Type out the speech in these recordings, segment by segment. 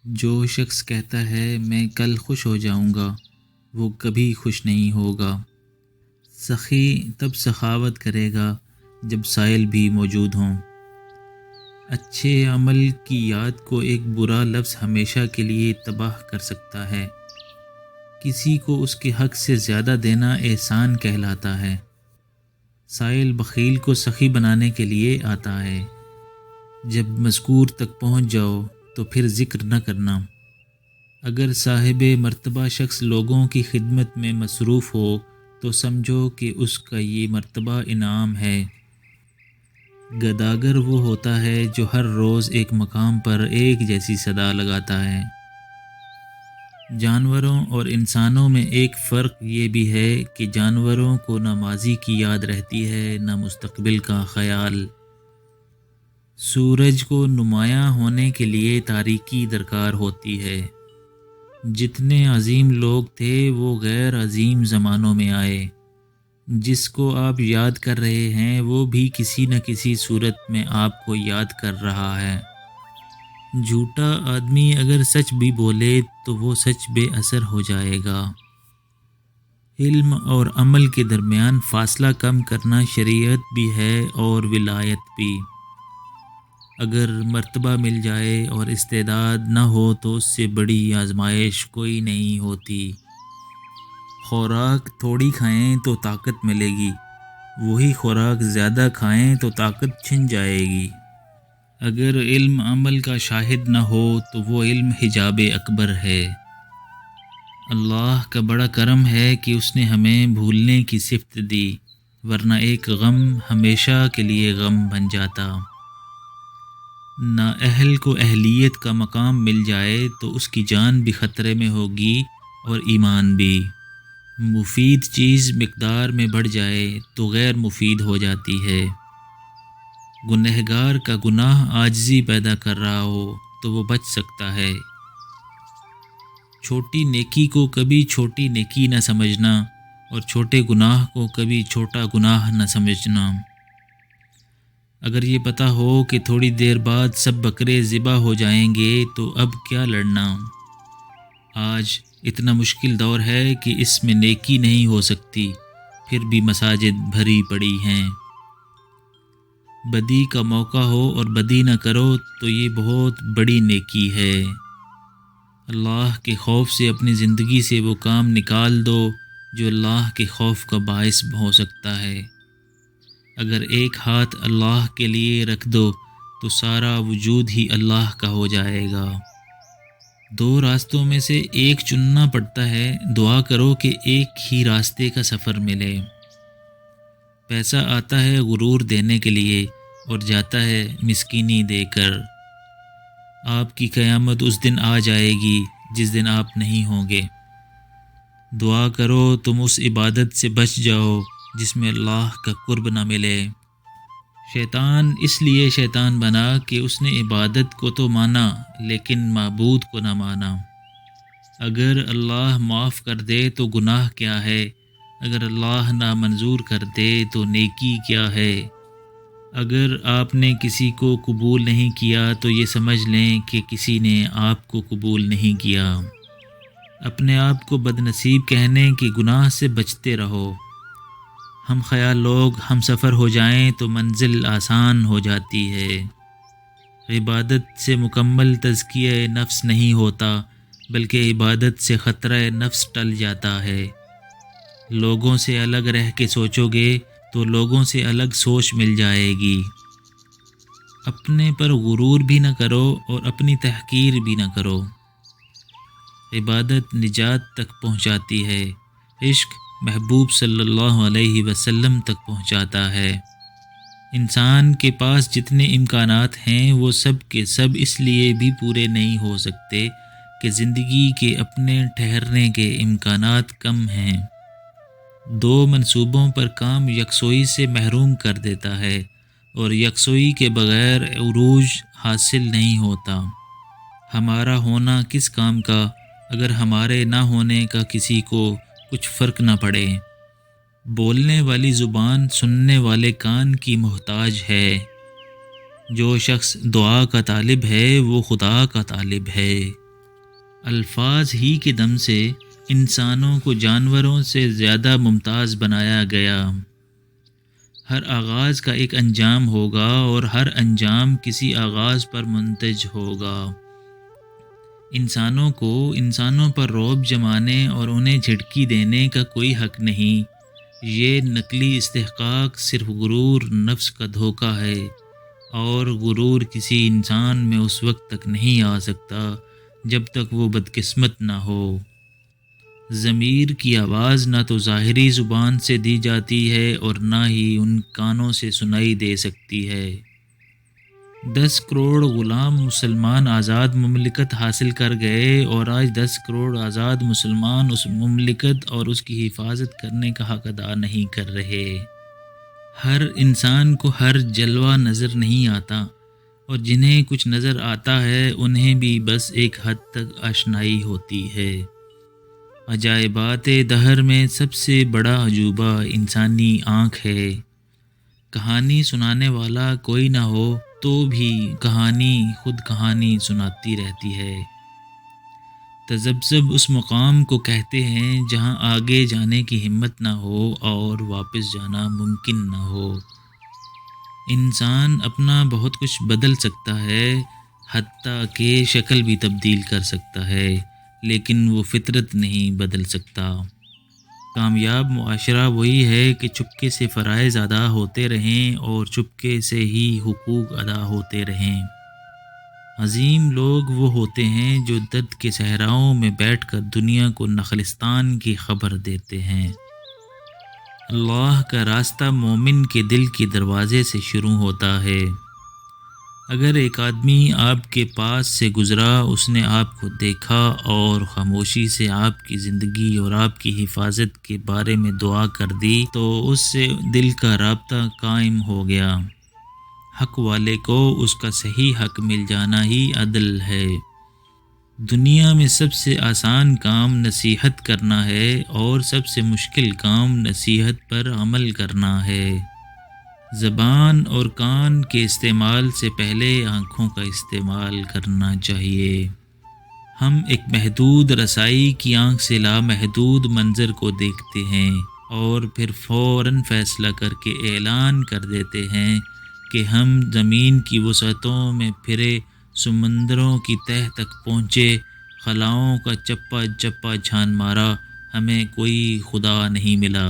جو شخص کہتا ہے میں کل خوش ہو جاؤں گا وہ کبھی خوش نہیں ہوگا۔ سخی تب سخاوت کرے گا جب سائل بھی موجود ہوں۔ اچھے عمل کی یاد کو ایک برا لفظ ہمیشہ کے لیے تباہ کر سکتا ہے۔ کسی کو اس کے حق سے زیادہ دینا احسان کہلاتا ہے۔ سائل بخیل کو سخی بنانے کے لیے آتا ہے۔ جب مذکور تک پہنچ جاؤ تو پھر ذکر نہ کرنا۔ اگر صاحب مرتبہ شخص لوگوں کی خدمت میں مصروف ہو تو سمجھو کہ اس کا یہ مرتبہ انعام ہے۔ گداگر وہ ہوتا ہے جو ہر روز ایک مقام پر ایک جیسی صدا لگاتا ہے۔ جانوروں اور انسانوں میں ایک فرق یہ بھی ہے کہ جانوروں کو نہ ماضی کی یاد رہتی ہے نہ مستقبل کا خیال۔ سورج کو نمایاں ہونے کے لیے تاریکی درکار ہوتی ہے۔ جتنے عظیم لوگ تھے وہ غیر عظیم زمانوں میں آئے۔ جس کو آپ یاد کر رہے ہیں وہ بھی کسی نہ کسی صورت میں آپ کو یاد کر رہا ہے۔ جھوٹا آدمی اگر سچ بھی بولے تو وہ سچ بے اثر ہو جائے گا۔ علم اور عمل کے درمیان فاصلہ کم کرنا شریعت بھی ہے اور ولایت بھی۔ اگر مرتبہ مل جائے اور استعداد نہ ہو تو اس سے بڑی آزمائش کوئی نہیں ہوتی۔ خوراک تھوڑی کھائیں تو طاقت ملے گی، وہی خوراک زیادہ کھائیں تو طاقت چھن جائے گی۔ اگر علم عمل کا شاہد نہ ہو تو وہ علم حجاب اکبر ہے۔ اللہ کا بڑا کرم ہے کہ اس نے ہمیں بھولنے کی صفت دی، ورنہ ایک غم ہمیشہ کے لیے غم بن جاتا۔ نااہل کو اہلیت کا مقام مل جائے تو اس کی جان بھی خطرے میں ہوگی اور ایمان بھی۔ مفید چیز مقدار میں بڑھ جائے تو غیر مفید ہو جاتی ہے۔ گنہگار کا گناہ عاجزی پیدا کر رہا ہو تو وہ بچ سکتا ہے۔ چھوٹی نیکی کو کبھی چھوٹی نیکی نہ سمجھنا اور چھوٹے گناہ کو کبھی چھوٹا گناہ نہ سمجھنا۔ اگر یہ پتہ ہو کہ تھوڑی دیر بعد سب بکرے ذبح ہو جائیں گے تو اب کیا لڑنا۔ آج اتنا مشکل دور ہے کہ اس میں نیکی نہیں ہو سکتی، پھر بھی مساجد بھری پڑی ہیں۔ بدی کا موقع ہو اور بدی نہ کرو تو یہ بہت بڑی نیکی ہے۔ اللہ کے خوف سے اپنی زندگی سے وہ کام نکال دو جو اللہ کے خوف کا باعث ہو سکتا ہے۔ اگر ایک ہاتھ اللہ کے لیے رکھ دو تو سارا وجود ہی اللہ کا ہو جائے گا۔ دو راستوں میں سے ایک چننا پڑتا ہے، دعا کرو کہ ایک ہی راستے کا سفر ملے۔ پیسہ آتا ہے غرور دینے کے لیے اور جاتا ہے مسکینی دے کر۔ آپ کی قیامت اس دن آ جائے گی جس دن آپ نہیں ہوں گے۔ دعا کرو تم اس عبادت سے بچ جاؤ جس میں اللہ کا قرب نہ ملے۔ شیطان اس لیے شیطان بنا کہ اس نے عبادت کو تو مانا لیکن معبود کو نہ مانا۔ اگر اللہ معاف کر دے تو گناہ کیا ہے، اگر اللہ نامنظور کر دے تو نیکی کیا ہے۔ اگر آپ نے کسی کو قبول نہیں کیا تو یہ سمجھ لیں کہ کسی نے آپ کو قبول نہیں کیا۔ اپنے آپ کو بدنصیب کہنے کے گناہ سے بچتے رہو۔ ہم خیال لوگ ہم سفر ہو جائیں تو منزل آسان ہو جاتی ہے۔ عبادت سے مکمل تزکیہ نفس نہیں ہوتا بلکہ عبادت سے خطرہ نفس ٹل جاتا ہے۔ لوگوں سے الگ رہ کے سوچو گے تو لوگوں سے الگ سوچ مل جائے گی۔ اپنے پر غرور بھی نہ کرو اور اپنی تحقیر بھی نہ کرو۔ عبادت نجات تک پہنچاتی ہے، عشق محبوب صلی اللہ علیہ وسلم تک پہنچاتا ہے۔ انسان کے پاس جتنے امکانات ہیں وہ سب کے سب اس لیے بھی پورے نہیں ہو سکتے کہ زندگی کے اپنے ٹھہرنے کے امکانات کم ہیں۔ دو منصوبوں پر کام یکسوئی سے محروم کر دیتا ہے اور یکسوئی کے بغیر عروج حاصل نہیں ہوتا۔ ہمارا ہونا کس کام کا اگر ہمارے نہ ہونے کا کسی کو کچھ فرق نہ پڑے۔ بولنے والی زبان سننے والے کان کی محتاج ہے۔ جو شخص دعا کا طالب ہے وہ خدا کا طالب ہے۔ الفاظ ہی کے دم سے انسانوں کو جانوروں سے زیادہ ممتاز بنایا گیا۔ ہر آغاز کا ایک انجام ہوگا اور ہر انجام کسی آغاز پر منتج ہوگا۔ انسانوں کو انسانوں پر رعب جمانے اور انہیں جھٹکی دینے کا کوئی حق نہیں۔ یہ نقلی استحقاق صرف غرور نفس کا دھوکہ ہے، اور غرور کسی انسان میں اس وقت تک نہیں آ سکتا جب تک وہ بدقسمت نہ ہو۔ ضمیر کی آواز نہ تو ظاہری زبان سے دی جاتی ہے اور نہ ہی ان کانوں سے سنائی دے سکتی ہے۔ 10 کروڑ غلام مسلمان آزاد مملکت حاصل کر گئے، اور آج 10 کروڑ آزاد مسلمان اس مملکت اور اس کی حفاظت کرنے کا حق ادا نہیں کر رہے۔ ہر انسان کو ہر جلوہ نظر نہیں آتا، اور جنہیں کچھ نظر آتا ہے انہیں بھی بس ایک حد تک آشنائی ہوتی ہے۔ عجائبات دہر میں سب سے بڑا عجوبہ انسانی آنکھ ہے۔ کہانی سنانے والا کوئی نہ ہو تو بھی کہانی خود کہانی سناتی رہتی ہے۔ تذبذب اس مقام کو کہتے ہیں جہاں آگے جانے کی ہمت نہ ہو اور واپس جانا ممکن نہ ہو۔ انسان اپنا بہت کچھ بدل سکتا ہے، حتیٰ کہ شکل بھی تبدیل کر سکتا ہے، لیکن وہ فطرت نہیں بدل سکتا۔ کامیاب معاشرہ وہی ہے کہ چپکے سے فرائض ادا ہوتے رہیں اور چپکے سے ہی حقوق ادا ہوتے رہیں۔ عظیم لوگ وہ ہوتے ہیں جو درد کے صحراؤں میں بیٹھ کر دنیا کو نخلستان کی خبر دیتے ہیں۔ اللہ کا راستہ مومن کے دل کے دروازے سے شروع ہوتا ہے۔ اگر ایک آدمی آپ کے پاس سے گزرا، اس نے آپ کو دیکھا اور خاموشی سے آپ کی زندگی اور آپ کی حفاظت کے بارے میں دعا کر دی تو اس سے دل کا رابطہ قائم ہو گیا۔ حق والے کو اس کا صحیح حق مل جانا ہی عدل ہے۔ دنیا میں سب سے آسان کام نصیحت کرنا ہے، اور سب سے مشکل کام نصیحت پر عمل کرنا ہے۔ زبان اور کان کے استعمال سے پہلے آنکھوں کا استعمال کرنا چاہیے۔ ہم ایک محدود رسائی کی آنکھ سے لامحدود منظر کو دیکھتے ہیں، اور پھر فوراً فیصلہ کر کے اعلان کر دیتے ہیں کہ ہم زمین کی وسعتوں میں پھرے، سمندروں کی تہہ تک پہنچے، خلاؤں کا چپا چپا چھان مارا، ہمیں کوئی خدا نہیں ملا۔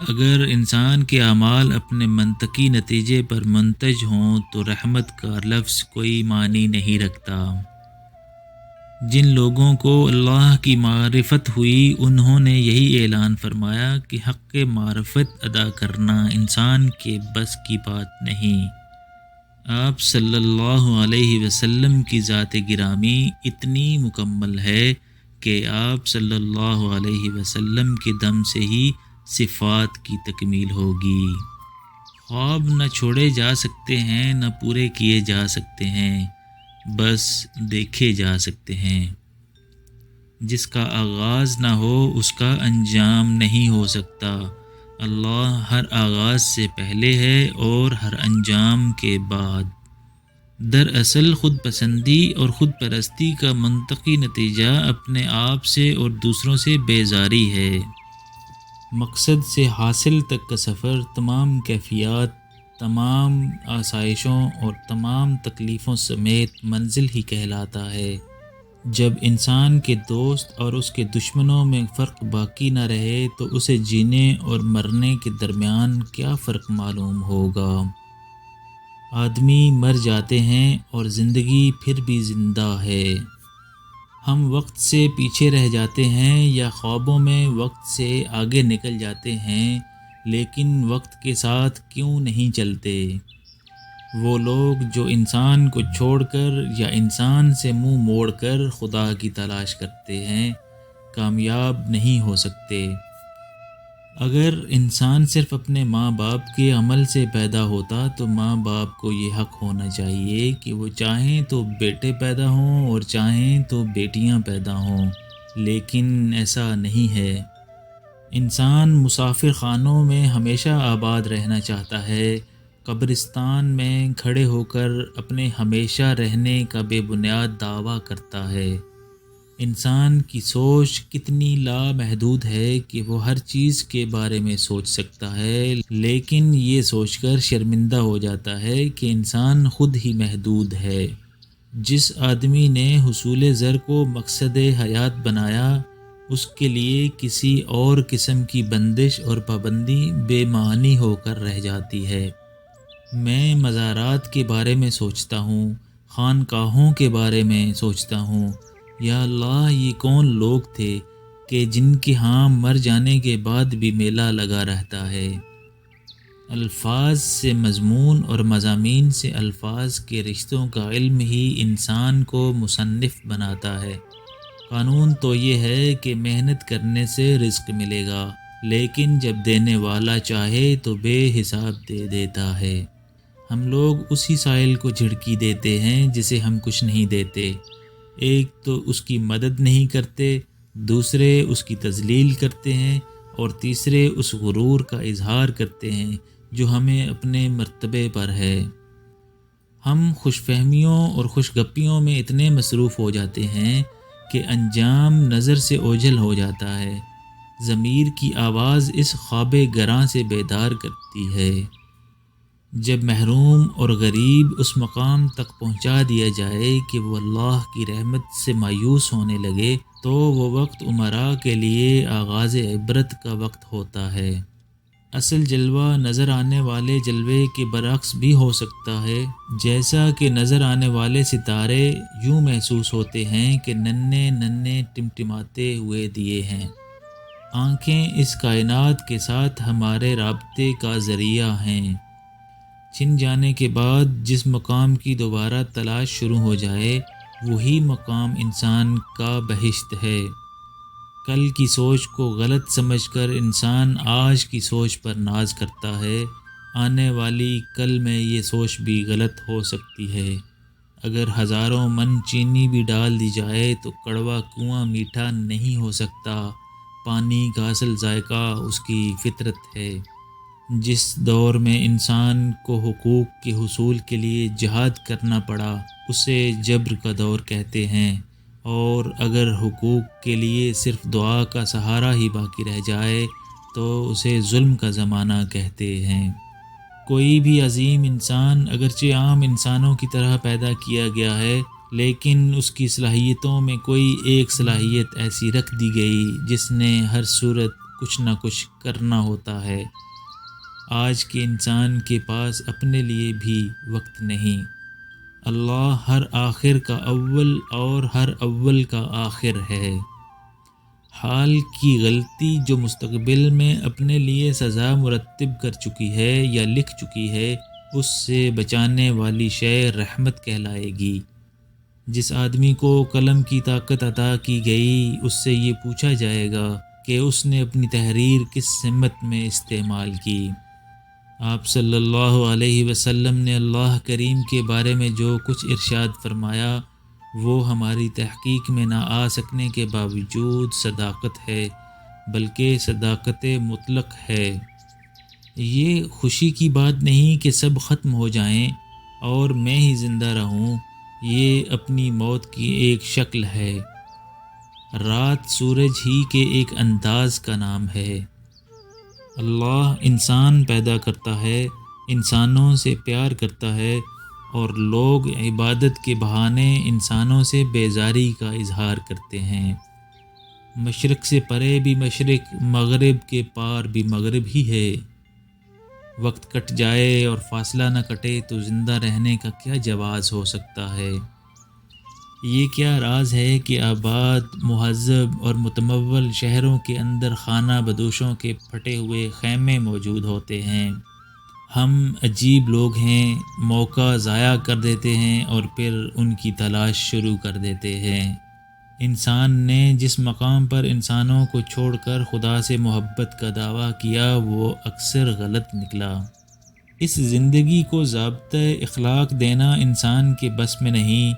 اگر انسان کے اعمال اپنے منطقی نتیجے پر منتج ہوں تو رحمت کا لفظ کوئی معنی نہیں رکھتا۔ جن لوگوں کو اللہ کی معرفت ہوئی، انہوں نے یہی اعلان فرمایا کہ حق معرفت ادا کرنا انسان کے بس کی بات نہیں۔ آپ صلی اللہ علیہ وسلم کی ذات گرامی اتنی مکمل ہے کہ آپ صلی اللہ علیہ وسلم کے دم سے ہی صفات کی تکمیل ہوگی۔ خواب نہ چھوڑے جا سکتے ہیں، نہ پورے کیے جا سکتے ہیں، بس دیکھے جا سکتے ہیں۔ جس کا آغاز نہ ہو اس کا انجام نہیں ہو سکتا۔ اللہ ہر آغاز سے پہلے ہے اور ہر انجام کے بعد۔ دراصل خود پسندی اور خود پرستی کا منطقی نتیجہ اپنے آپ سے اور دوسروں سے بیزاری ہے۔ مقصد سے حاصل تک کا سفر تمام کیفیات، تمام آسائشوں اور تمام تکلیفوں سمیت منزل ہی کہلاتا ہے۔ جب انسان کے دوست اور اس کے دشمنوں میں فرق باقی نہ رہے تو اسے جینے اور مرنے کے درمیان کیا فرق معلوم ہوگا؟ آدمی مر جاتے ہیں اور زندگی پھر بھی زندہ ہے۔ ہم وقت سے پیچھے رہ جاتے ہیں یا خوابوں میں وقت سے آگے نکل جاتے ہیں، لیکن وقت کے ساتھ کیوں نہیں چلتے؟ وہ لوگ جو انسان کو چھوڑ کر یا انسان سے منہ موڑ کر خدا کی تلاش کرتے ہیں، کامیاب نہیں ہو سکتے۔ اگر انسان صرف اپنے ماں باپ کے عمل سے پیدا ہوتا تو ماں باپ کو یہ حق ہونا چاہیے کہ وہ چاہیں تو بیٹے پیدا ہوں اور چاہیں تو بیٹیاں پیدا ہوں، لیکن ایسا نہیں ہے۔ انسان مسافر خانوں میں ہمیشہ آباد رہنا چاہتا ہے، قبرستان میں کھڑے ہو کر اپنے ہمیشہ رہنے کا بے بنیاد دعویٰ کرتا ہے۔ انسان کی سوچ کتنی لامحدود ہے کہ وہ ہر چیز کے بارے میں سوچ سکتا ہے، لیکن یہ سوچ کر شرمندہ ہو جاتا ہے کہ انسان خود ہی محدود ہے۔ جس آدمی نے حصول زر کو مقصد حیات بنایا، اس کے لیے کسی اور قسم کی بندش اور پابندی بے معنی ہو کر رہ جاتی ہے۔ میں مزارات کے بارے میں سوچتا ہوں، خانقاہوں کے بارے میں سوچتا ہوں، یا اللہ یہ کون لوگ تھے کہ جن کے ہاں مر جانے کے بعد بھی میلہ لگا رہتا ہے۔ الفاظ سے مضمون اور مضامین سے الفاظ کے رشتوں کا علم ہی انسان کو مصنف بناتا ہے۔ قانون تو یہ ہے کہ محنت کرنے سے رزق ملے گا، لیکن جب دینے والا چاہے تو بے حساب دے دیتا ہے۔ ہم لوگ اسی سائل کو جھڑکی دیتے ہیں جسے ہم کچھ نہیں دیتے۔ ایک تو اس کی مدد نہیں کرتے، دوسرے اس کی تذلیل کرتے ہیں، اور تیسرے اس غرور کا اظہار کرتے ہیں جو ہمیں اپنے مرتبے پر ہے۔ ہم خوش فہمیوں اور خوش گپیوں میں اتنے مصروف ہو جاتے ہیں کہ انجام نظر سے اوجھل ہو جاتا ہے۔ ضمیر کی آواز اس خواب گراں سے بیدار کرتی ہے۔ جب محروم اور غریب اس مقام تک پہنچا دیا جائے کہ وہ اللہ کی رحمت سے مایوس ہونے لگے، تو وہ وقت امراء کے لیے آغاز عبرت کا وقت ہوتا ہے۔ اصل جلوہ نظر آنے والے جلوے کے برعکس بھی ہو سکتا ہے، جیسا کہ نظر آنے والے ستارے یوں محسوس ہوتے ہیں کہ ننھے ننھے ٹمٹماتے ہوئے دیے ہیں۔ آنکھیں اس کائنات کے ساتھ ہمارے رابطے کا ذریعہ ہیں۔ چھن جانے کے بعد جس مقام کی دوبارہ تلاش شروع ہو جائے، وہی مقام انسان کا بہشت ہے۔ کل کی سوچ کو غلط سمجھ کر انسان آج کی سوچ پر ناز کرتا ہے۔ آنے والی کل میں یہ سوچ بھی غلط ہو سکتی ہے۔ اگر ہزاروں من چینی بھی ڈال دی جائے تو کڑوا کنواں میٹھا نہیں ہو سکتا۔ پانی کا اصل ذائقہ اس کی فطرت ہے۔ جس دور میں انسان کو حقوق کے حصول کے لیے جہاد کرنا پڑا، اسے جبر کا دور کہتے ہیں، اور اگر حقوق کے لیے صرف دعا کا سہارا ہی باقی رہ جائے تو اسے ظلم کا زمانہ کہتے ہیں۔ کوئی بھی عظیم انسان اگرچہ عام انسانوں کی طرح پیدا کیا گیا ہے، لیکن اس کی صلاحیتوں میں کوئی ایک صلاحیت ایسی رکھ دی گئی جس نے ہر صورت کچھ نہ کچھ کرنا ہوتا ہے۔ آج کے انسان کے پاس اپنے لیے بھی وقت نہیں۔ اللہ ہر آخر کا اول اور ہر اول کا آخر ہے۔ حال کی غلطی جو مستقبل میں اپنے لیے سزا مرتب کر چکی ہے یا لکھ چکی ہے، اس سے بچانے والی شے رحمت کہلائے گی۔ جس آدمی کو قلم کی طاقت عطا کی گئی، اس سے یہ پوچھا جائے گا کہ اس نے اپنی تحریر کس سمت میں استعمال کی۔ آپ صلی اللہ علیہ وسلم نے اللہ کریم کے بارے میں جو کچھ ارشاد فرمایا، وہ ہماری تحقیق میں نہ آ سکنے کے باوجود صداقت ہے، بلکہ صداقت مطلق ہے۔ یہ خوشی کی بات نہیں کہ سب ختم ہو جائیں اور میں ہی زندہ رہوں، یہ اپنی موت کی ایک شکل ہے۔ رات سورج ہی کے ایک انداز کا نام ہے۔ اللہ انسان پیدا کرتا ہے، انسانوں سے پیار کرتا ہے، اور لوگ عبادت کے بہانے انسانوں سے بیزاری کا اظہار کرتے ہیں۔ مشرق سے پرے بھی مشرق، مغرب کے پار بھی مغرب ہی ہے۔ وقت کٹ جائے اور فاصلہ نہ کٹے تو زندہ رہنے کا کیا جواز ہو سکتا ہے؟ یہ کیا راز ہے کہ آباد، مہذب اور متمول شہروں کے اندر خانہ بدوشوں کے پھٹے ہوئے خیمے موجود ہوتے ہیں۔ ہم عجیب لوگ ہیں، موقع ضائع کر دیتے ہیں اور پھر ان کی تلاش شروع کر دیتے ہیں۔ انسان نے جس مقام پر انسانوں کو چھوڑ کر خدا سے محبت کا دعویٰ کیا، وہ اکثر غلط نکلا۔ اس زندگی کو ضابطۂ اخلاق دینا انسان کے بس میں نہیں،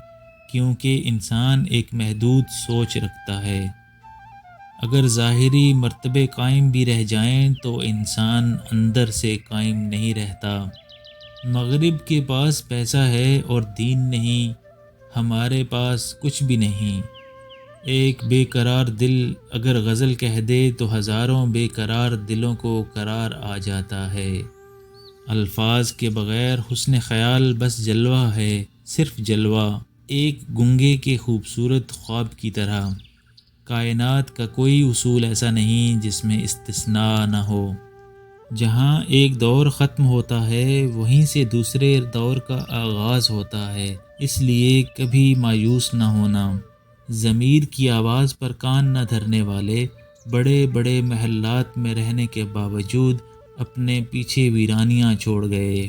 کیونکہ انسان ایک محدود سوچ رکھتا ہے۔ اگر ظاہری مرتبے قائم بھی رہ جائیں تو انسان اندر سے قائم نہیں رہتا۔ مغرب کے پاس پیسہ ہے اور دین نہیں، ہمارے پاس کچھ بھی نہیں۔ ایک بے قرار دل اگر غزل کہہ دے تو ہزاروں بے قرار دلوں کو قرار آ جاتا ہے۔ الفاظ کے بغیر حسن خیال بس جلوہ ہے، صرف جلوہ، ایک گنگے کے خوبصورت خواب کی طرح۔ کائنات کا کوئی اصول ایسا نہیں جس میں استثناء نہ ہو۔ جہاں ایک دور ختم ہوتا ہے وہیں سے دوسرے دور کا آغاز ہوتا ہے، اس لیے کبھی مایوس نہ ہونا۔ ضمیر کی آواز پر کان نہ دھرنے والے بڑے بڑے محلات میں رہنے کے باوجود اپنے پیچھے ویرانیاں چھوڑ گئے۔